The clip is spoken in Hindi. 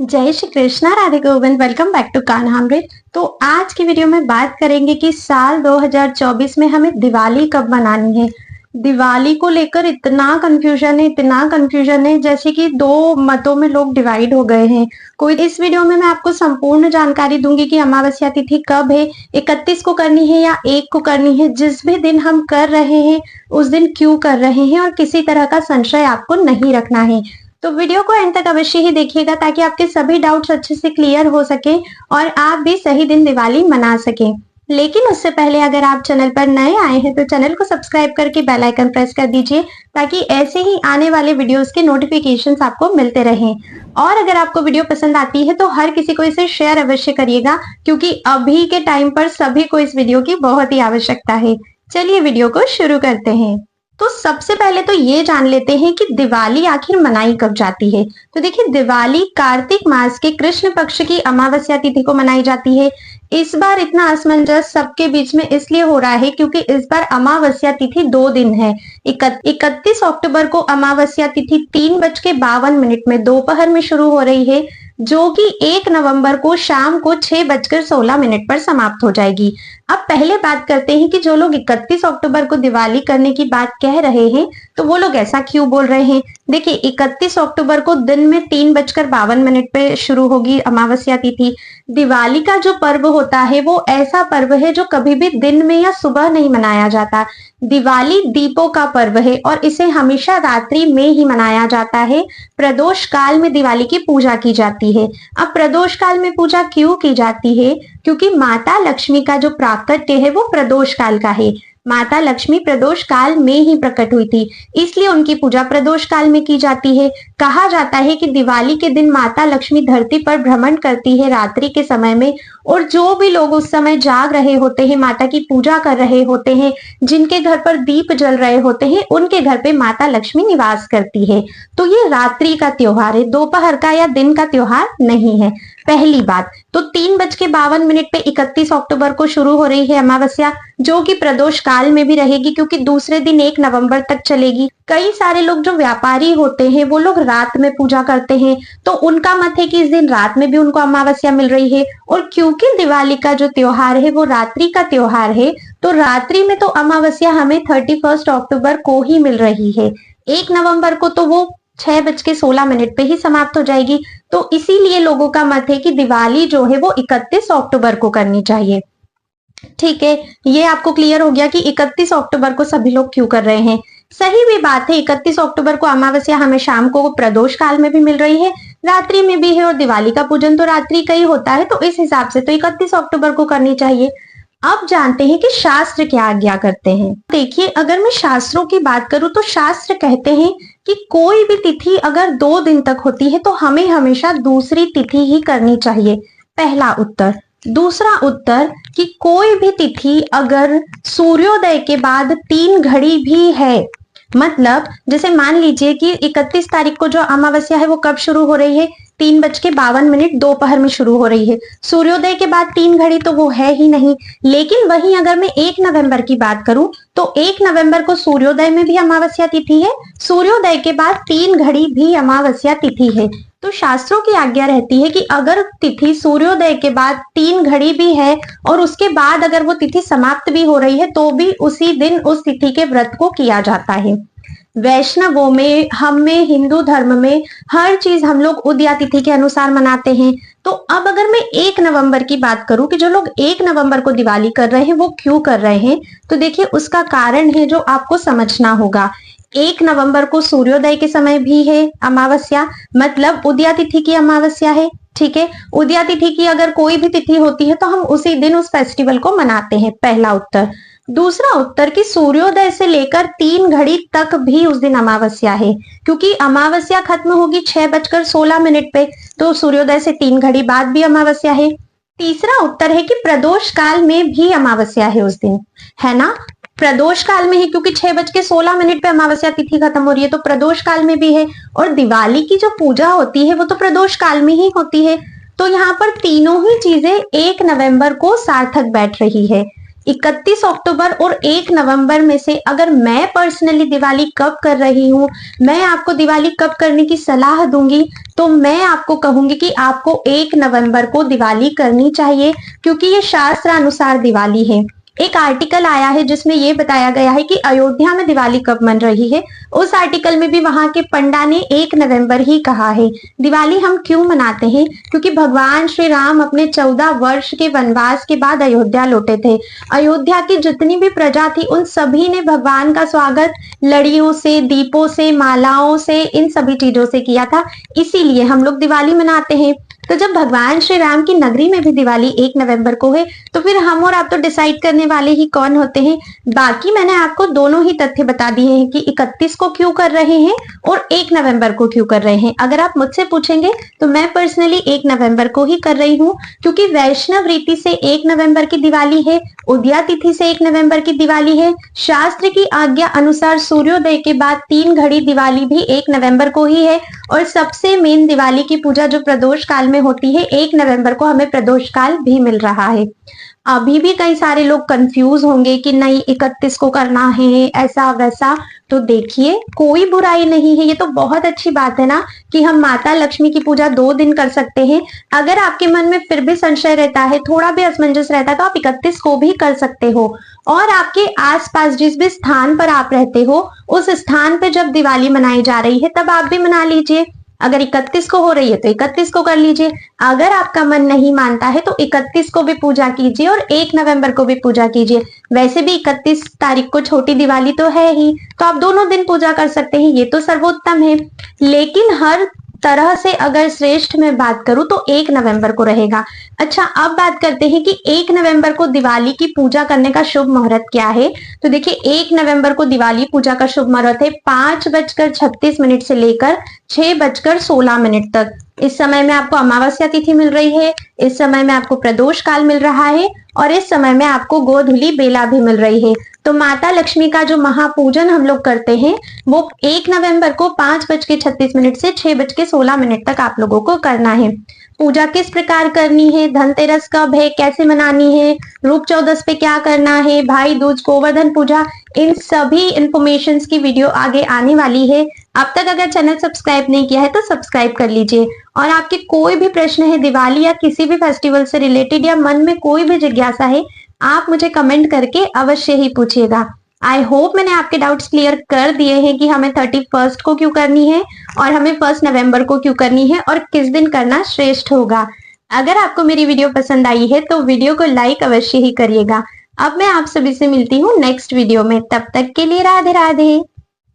जय Shri Krishna, Radhe Govind. Welcome back to Kanhamrit. तो आज की वीडियो में बात करेंगे कि साल 2024 में हमें दिवाली कब मनानी है। दिवाली को लेकर इतना कंफ्यूजन है जैसे कि दो मतों में लोग डिवाइड हो गए हैं। कोई इस वीडियो में मैं आपको संपूर्ण जानकारी दूंगी कि अमावस्या तिथि कब है, 31 को करनी है या 1 को करनी है, जिस भी दिन हम कर रहे हैं उस दिन क्यों कर रहे हैं, और किसी तरह का संशय आपको नहीं रखना है। तो वीडियो को एंड तक अवश्य ही देखिएगा ताकि आपके सभी डाउट्स अच्छे से क्लियर हो सके और आप भी सही दिन दिवाली मना सकें। लेकिन उससे पहले अगर आप चैनल पर नए आए हैं तो चैनल को सब्सक्राइब करके बेल आइकन प्रेस कर दीजिए ताकि ऐसे ही आने वाले वीडियोस के नोटिफिकेशंस आपको मिलते रहें। और अगर आपको वीडियो पसंद आती है तो हर किसी को इसे शेयर अवश्य करिएगा, क्योंकि अभी के टाइम पर सभी को इस वीडियो की बहुत ही आवश्यकता है। चलिए वीडियो को शुरू करते हैं। तो सबसे पहले तो ये जान लेते हैं कि दिवाली आखिर मनाई कब जाती है। तो देखिए, दिवाली कार्तिक मास के कृष्ण पक्ष की अमावस्या तिथि को मनाई जाती है। इस बार इतना असमंजस सबके बीच में इसलिए हो रहा है क्योंकि इस बार अमावस्या तिथि 2 दिन है। 31 अक्टूबर को अमावस्या तिथि 3:52 में दोपहर में शुरू हो रही है, जो कि 1 नवंबर को शाम को 6:16 पर समाप्त हो जाएगी। अब पहले बात करते हैं कि जो लोग 31 अक्टूबर को दिवाली करने की बात कह रहे हैं तो वो लोग ऐसा क्यों बोल रहे हैं। देखिए, 31 अक्टूबर को दिन में 3:52 पे शुरू होगी अमावस्या तिथि। दिवाली का जो पर्व होता है वो ऐसा पर्व है जो कभी भी दिन में या सुबह नहीं मनाया जाता। दिवाली दीपों का पर्व है और इसे हमेशा रात्रि में ही मनाया जाता है। प्रदोष काल में दिवाली की पूजा की जाती है। अब प्रदोष काल में पूजा क्यों की जाती है? क्योंकि माता लक्ष्मी का जो प्राकट्य है वो प्रदोष काल का है। माता लक्ष्मी प्रदोष काल में ही प्रकट हुई थी, इसलिए उनकी पूजा प्रदोष काल में की जाती है। कहा जाता है कि दिवाली के दिन माता लक्ष्मी धरती पर भ्रमण करती है रात्रि के समय में, और जो भी लोग उस समय जाग रहे होते हैं, माता की पूजा कर रहे होते हैं, जिनके घर पर दीप जल रहे होते हैं, उनके घर पे माता लक्ष्मी निवास करती है। तो ये रात्रि का त्योहार है, दोपहर का या दिन का त्योहार नहीं है। पहली बात तो 3:52 पे 31 अक्टूबर को शुरू हो रही है अमावस्या, जो कि प्रदोष काल में भी रहेगी क्योंकि दूसरे दिन 1 नवंबर तक चलेगी। कई सारे लोग जो व्यापारी होते हैं वो लोग रात में पूजा करते हैं, तो उनका मत है कि इस दिन रात में भी उनको अमावस्या मिल रही है। और क्योंकि दिवाली का जो त्योहार है वो रात्रि का त्योहार है, तो रात्रि में तो अमावस्या हमें 31 अक्टूबर को ही मिल रही है। 1 नवंबर को तो वो 6:16 पे ही समाप्त हो जाएगी। तो इसीलिए लोगों का मत है कि दिवाली जो है वो 31 अक्टूबर को करनी चाहिए। ठीक है, ये आपको क्लियर हो गया कि 31 अक्टूबर को सभी लोग क्यों कर रहे हैं। सही भी बात है, 31 अक्टूबर को अमावस्या हमें शाम को प्रदोष काल में भी मिल रही है, रात्रि में भी है, और दिवाली का पूजन तो रात्रि का ही होता है, तो इस हिसाब से तो 31 अक्टूबर को करनी चाहिए। अब जानते हैं कि शास्त्र क्या आज्ञा करते हैं। देखिए, अगर मैं शास्त्रों की बात करूं तो शास्त्र कहते हैं कि कोई भी तिथि अगर 2 दिन तक होती है तो हमें हमेशा दूसरी तिथि ही करनी चाहिए। पहला उत्तर। दूसरा उत्तर कि कोई भी तिथि अगर सूर्योदय के बाद 3 घड़ी भी है, मतलब जैसे मान लीजिए कि 31 तारीख को जो अमावस्या है वो कब शुरू हो रही है, 3:52 दोपहर में शुरू हो रही है। सूर्योदय के बाद 3 घड़ी तो वो है ही नहीं। लेकिन वहीं अगर मैं 1 नवंबर की बात करूं तो 1 नवंबर को सूर्योदय में भी अमावस्या तिथि है, सूर्योदय के बाद 3 घड़ी भी अमावस्या तिथि है। तो शास्त्रों की आज्ञा रहती है कि अगर तिथि सूर्योदय के बाद 3 घड़ी भी है और उसके बाद अगर वो तिथि समाप्त भी हो रही है तो भी उसी दिन उस तिथि के व्रत को किया जाता है। वैष्णवों में, हम में, हिंदू धर्म में हर चीज हम लोग उदया तिथि के अनुसार मनाते हैं। तो अब अगर मैं 1 नवंबर की बात करूं कि जो लोग 1 नवंबर को दिवाली कर रहे हैं वो क्यों कर रहे हैं, तो देखिए उसका कारण है जो आपको समझना होगा। 1 नवंबर को सूर्योदय के समय भी है अमावस्या, मतलब उदया तिथि की अमावस्या है। ठीक है, उदया तिथि की अगर कोई भी तिथि होती है तो हम उसी दिन उस फेस्टिवल को मनाते हैं। पहला उत्तर। दूसरा उत्तर कि सूर्योदय से लेकर 3 घड़ी तक भी उस दिन अमावस्या है, क्योंकि अमावस्या खत्म होगी 6:16 पे, तो सूर्योदय से 3 घड़ी बाद भी अमावस्या है। तीसरा उत्तर है कि प्रदोष काल में भी अमावस्या है उस दिन, है ना। प्रदोष काल में है क्योंकि 6:16 पे अमावस्या तिथि खत्म हो रही है, तो प्रदोष काल में भी है। और दिवाली की जो पूजा होती है वो तो प्रदोष काल में ही होती है। तो यहाँ पर तीनों ही चीजें 1 नवंबर को सार्थक बैठ रही है। 31 अक्टूबर और 1 नवंबर में से अगर मैं पर्सनली दिवाली कब कर रही हूँ, मैं आपको दिवाली कब करने की सलाह दूंगी, तो मैं आपको कहूंगी कि आपको 1 नवंबर को दिवाली करनी चाहिए, क्योंकि ये शास्त्र अनुसार दिवाली है। एक आर्टिकल आया है जिसमें ये बताया गया है कि अयोध्या में दिवाली कब मन रही है। उस आर्टिकल में भी वहां के पंडा ने 1 नवंबर ही कहा है। दिवाली हम क्यों मनाते हैं? क्योंकि भगवान श्री राम अपने 14 वर्ष के वनवास के बाद अयोध्या लौटे थे। अयोध्या की जितनी भी प्रजा थी उन सभी ने भगवान का स्वागत लड़ियों से, दीपों से, मालाओं से, इन सभी चीजों से किया था। इसीलिए हम लोग दिवाली मनाते हैं। तो जब भगवान श्री राम की नगरी में भी दिवाली 1 नवंबर को है, तो फिर हम और आप तो डिसाइड करने वाले ही कौन होते हैं। बाकी मैंने आपको दोनों ही तथ्य बता दिए हैं कि 31 को क्यों कर रहे हैं और 1 नवंबर को क्यों कर रहे हैं। अगर आप मुझसे पूछेंगे तो मैं पर्सनली 1 नवंबर को ही कर रही हूँ, क्योंकि वैष्णव रीति से 1 नवंबर की दिवाली है, उदया तिथि से 1 नवंबर की दिवाली है। शास्त्र की आज्ञा अनुसार सूर्योदय के बाद 3 घड़ी दिवाली भी 1 नवंबर को ही है। और सबसे मेन दिवाली की पूजा जो प्रदोष काल में होती है, 1 नवंबर को हमें प्रदोष काल भी मिल रहा है। अभी भी कई सारे लोग कंफ्यूज होंगे कि नहीं 31 को करना है, ऐसा वैसा। तो देखिए, कोई बुराई नहीं है, ये तो बहुत अच्छी बात है ना कि हम माता लक्ष्मी की पूजा 2 दिन कर सकते हैं। अगर आपके मन में फिर भी संशय रहता है, थोड़ा भी असमंजस रहता है, तो आप 31 को भी कर सकते हो। और आपके आसपास जिस भी स्थान पर आप रहते हो, उस स्थान पर जब दिवाली मनाई जा रही है तब आप भी मना लीजिए। अगर 31 को हो रही है तो 31 को कर लीजिए। अगर आपका मन नहीं मानता है तो 31 को भी पूजा कीजिए और 1 नवंबर को भी पूजा कीजिए। वैसे भी 31 तारीख को छोटी दिवाली तो है ही, तो आप दोनों दिन पूजा कर सकते हैं, ये तो सर्वोत्तम है। लेकिन हर तरह से अगर श्रेष्ठ में बात करूं तो 1 नवंबर को रहेगा। अच्छा, अब बात करते हैं कि 1 नवंबर को दिवाली की पूजा करने का शुभ मुहूर्त क्या है। तो देखिए, 1 नवंबर को दिवाली पूजा का शुभ मुहूर्त है 5:36 से लेकर 6:16 तक। इस समय में आपको अमावस्या तिथि मिल रही है, इस समय में आपको प्रदोष काल मिल रहा है और इस समय में आपको गोधूली बेला भी मिल रही है। तो माता लक्ष्मी का जो महापूजन हम लोग करते हैं वो 1 नवंबर को 5:36 से 6:16 तक आप लोगों को करना है। पूजा किस प्रकार करनी है, धनतेरस कब है, कैसे मनानी है, रूप चौदस पे क्या करना है, भाई दूज, गोवर्धन पूजा, इन सभी इंफॉर्मेशन की वीडियो आगे आने वाली है। अब तक अगर चैनल सब्सक्राइब नहीं किया है तो सब्सक्राइब कर लीजिए। और आपके कोई भी प्रश्न है दिवाली या किसी भी फेस्टिवल से रिलेटेड, या मन में कोई भी जिज्ञासा है, आप मुझे कमेंट करके अवश्य ही पूछिएगा। आई होप मैंने आपके डाउट्स क्लियर कर दिए हैं कि हमें 31 को क्यों करनी है और हमें 1 नवंबर को क्यों करनी है और किस दिन करना श्रेष्ठ होगा। अगर आपको मेरी वीडियो पसंद आई है तो वीडियो को लाइक अवश्य ही करिएगा। अब मैं आप सभी से मिलती हूँ नेक्स्ट वीडियो में, तब तक के लिए राधे राधे।